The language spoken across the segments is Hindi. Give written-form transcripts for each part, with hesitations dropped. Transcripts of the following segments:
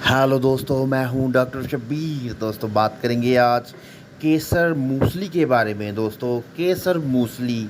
हेलो दोस्तों, मैं हूं डॉक्टर शब्बीर। दोस्तों, बात करेंगे आज केसर मूसली के बारे में। दोस्तों, केसर मूसली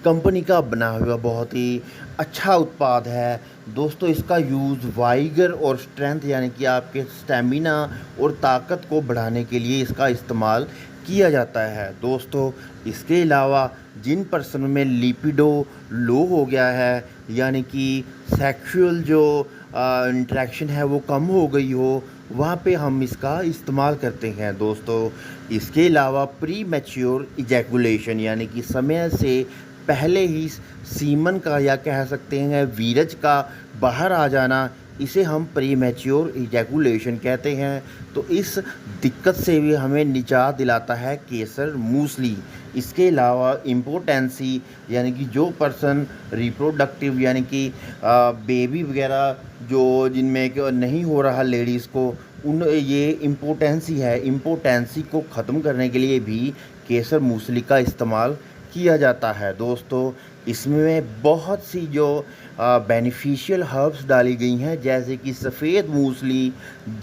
कंपनी का बना हुआ बहुत ही अच्छा उत्पाद है। दोस्तों, इसका यूज़ वाइगर और स्ट्रेंथ यानी कि आपके स्टेमिना और ताकत को बढ़ाने के लिए इसका इस्तेमाल किया जाता है। दोस्तों, इसके अलावा जिन पर्सन में लिपिडो लो हो गया है यानी कि सेक्सुअल जो इंटरेक्शन है वो कम हो गई हो, वहाँ पे हम इसका इस्तेमाल करते हैं। दोस्तों, इसके अलावा प्री मैच्योर इजैकुलेशन यानी कि समय से पहले ही सीमन का या कह सकते हैं वीरज का बाहर आ जाना, इसे हम प्री मैच्योर इजैकुलेशन कहते हैं। तो इस दिक्कत से भी हमें निजात दिलाता है केसर मूसली। इसके अलावा इम्पोटेंसी यानी कि जो पर्सन रिप्रोडक्टिव यानी कि बेबी वगैरह जो जिनमें नहीं हो रहा लेडीज़ को, उन ये इम्पोटेंसी है, इम्पोटेंसी को ख़त्म करने के लिए भी केसर मूसली का इस्तेमाल किया जाता है। दोस्तों, इसमें बहुत सी जो बेनिफिशियल हर्ब्स डाली गई हैं जैसे कि सफ़ेद मूसली,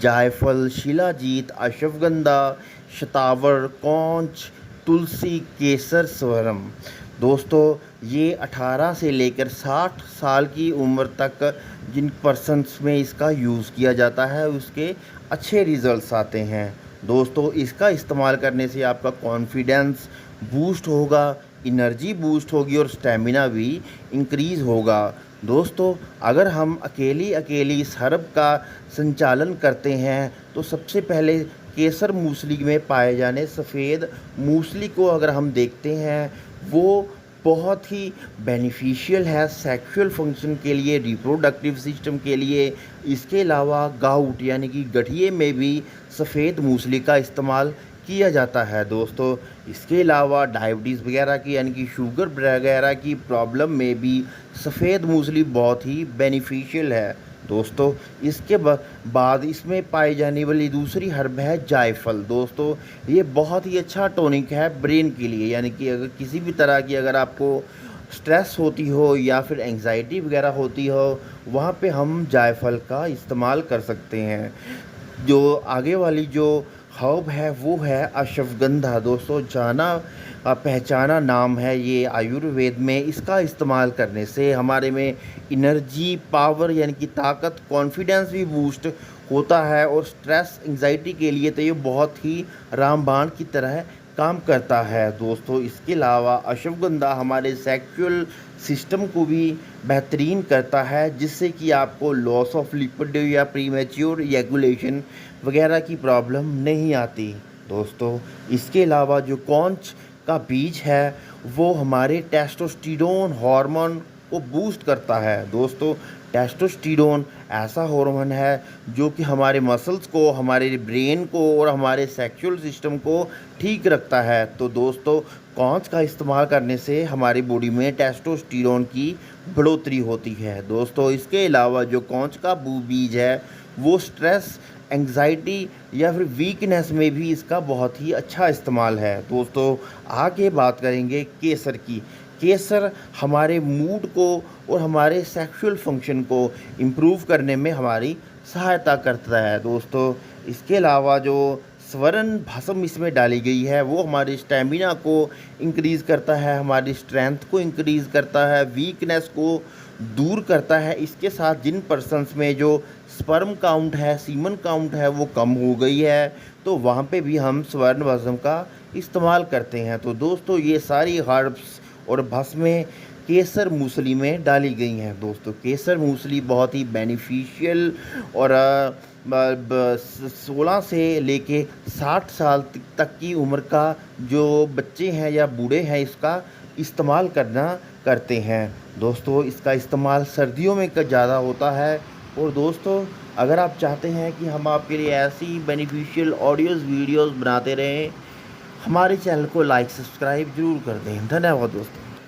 जायफल, शिलाजीत, अश्वगंधा, शतावर, कौंच, तुलसी, केसर, स्वरम। दोस्तों, ये 18 से लेकर 60 साल की उम्र तक जिन पर्सन्स में इसका यूज़ किया जाता है उसके अच्छे रिज़ल्ट्स आते हैं। दोस्तों, इसका इस्तेमाल करने से आपका कॉन्फिडेंस बूस्ट होगा, एनर्जी बूस्ट होगी और स्टेमिना भी इंक्रीज़ होगा। दोस्तों, अगर हम अकेली इस हर्ब का संचालन करते हैं तो सबसे पहले केसर मूसली में पाए जाने सफ़ेद मूसली को अगर हम देखते हैं, वो बहुत ही बेनिफिशियल है सेक्सुअल फंक्शन के लिए, रिप्रोडक्टिव सिस्टम के लिए। इसके अलावा गाउट यानी कि गठिए में भी सफ़ेद मूसली का इस्तेमाल किया जाता है। दोस्तों, इसके अलावा डायबिटीज़ वगैरह की यानी कि शुगर वगैरह की प्रॉब्लम में भी सफ़ेद मूसली बहुत ही बेनिफिशियल है। दोस्तों, इसके बाद इसमें पाई जाने वाली दूसरी हर्ब है जायफल। दोस्तों, ये बहुत ही अच्छा टॉनिक है ब्रेन के लिए, यानी कि अगर किसी भी तरह की अगर आपको स्ट्रेस होती हो या फिर एंग्जाइटी वगैरह होती हो, वहाँ पे हम जायफल का इस्तेमाल कर सकते हैं। जो आगे वाली जो हर्ब है वो है अश्वगंधा। दोस्तों, जाना पहचाना नाम है ये आयुर्वेद में। इसका इस्तेमाल करने से हमारे में एनर्जी, पावर यानी कि ताकत, कॉन्फिडेंस भी बूस्ट होता है और स्ट्रेस एंग्जाइटी के लिए तो ये बहुत ही रामबाण की तरह काम करता है। दोस्तों, इसके अलावा अश्वगंधा हमारे सेक्सुअल सिस्टम को भी बेहतरीन करता है जिससे कि आपको लॉस ऑफ लिपिड या प्रीमेच्योर एजुलेशन वगैरह की प्रॉब्लम नहीं आती। दोस्तों, इसके अलावा जो कौंच का बीज है वो हमारे टेस्टोस्टेरोन हार्मोन को बूस्ट करता है। दोस्तों, टेस्टोस्टेरोन ऐसा हार्मोन है जो कि हमारे मसल्स को, हमारे ब्रेन को और हमारे सेक्सुअल सिस्टम को ठीक रखता है। तो दोस्तों, कौंच का इस्तेमाल करने से हमारी बॉडी में टेस्टोस्टेरोन की बढ़ोतरी होती है। दोस्तों, इसके अलावा जो कौंच का बीज है वो स्ट्रेस, एंग्जाइटी या फिर वीकनेस में भी इसका बहुत ही अच्छा इस्तेमाल है। दोस्तों, आगे बात करेंगे केसर की। केसर हमारे मूड को और हमारे सेक्सुअल फंक्शन को इम्प्रूव करने में हमारी सहायता करता है। दोस्तों, इसके अलावा जो स्वर्ण भस्म इसमें डाली गई है वो हमारी स्टेमिना को इंक्रीज़ करता है, हमारी स्ट्रेंथ को इंक्रीज़ करता है, वीकनेस को दूर करता है। इसके साथ जिन पर्सन्स में जो स्पर्म काउंट है, सीमन काउंट है वो कम हो गई है, तो वहाँ पे भी हम स्वर्ण भस्म का इस्तेमाल करते हैं। तो दोस्तों, ये सारी हर्ब्स और भस्में केसर मूसली में डाली गई हैं। दोस्तों, केसर मूसली बहुत ही बेनिफिशियल और 16 से लेके 60 साल तक की उम्र का जो बच्चे हैं या बूढ़े हैं इसका इस्तेमाल करते हैं। दोस्तों, इसका इस्तेमाल सर्दियों में ज़्यादा होता है। और दोस्तों, अगर आप चाहते हैं कि हम आपके लिए ऐसी बेनिफिशियल ऑडियोज़ वीडियोज़ बनाते रहें, हमारे चैनल को लाइक सब्सक्राइब ज़रूर कर दें। धन्यवाद दोस्तों।